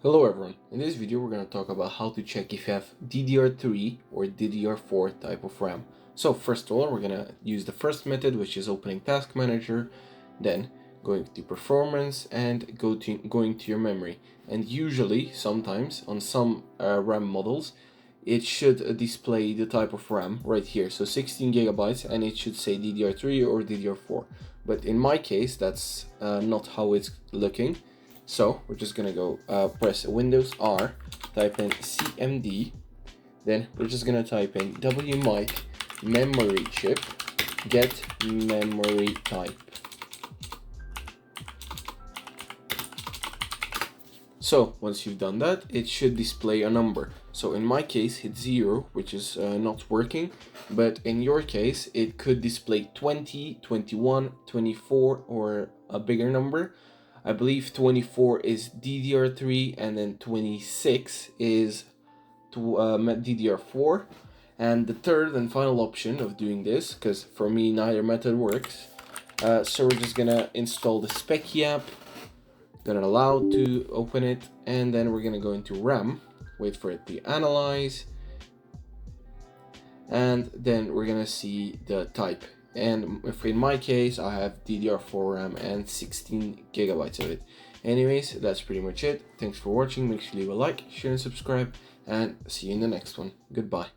Hello everyone, in this video we're going to talk about how to check if you have DDR3 or DDR4 type of RAM. So first of all, we're going to use the first method, which is opening Task Manager, then going to Performance and going to your memory. And usually, sometimes, on some RAM models, it should display the type of RAM right here, so 16 gigabytes, and it should say DDR3 or DDR4. But in my case, that's not how it's looking. So we're just gonna go press Windows R, type in CMD, then we're just gonna type in wmic memory chip get memory type. So once you've done that, it should display a number. So in my case, it's 0, which is not working, but in your case, it could display 20, 21, 24, or a bigger number. I believe 24 is DDR3 and then 26 is DDR4. And the third and final option of doing this, because for me neither method works, so we're just gonna install the Speccy app, gonna allow to open it, and then we're gonna go into RAM, wait for it to analyze, and then we're gonna see the type. And if in my case I have DDR4 RAM and 16 gigabytes of it. Anyways, that's pretty much it. Thanks for watching. Make sure you leave a like, share and subscribe, and see you in the next one. Goodbye.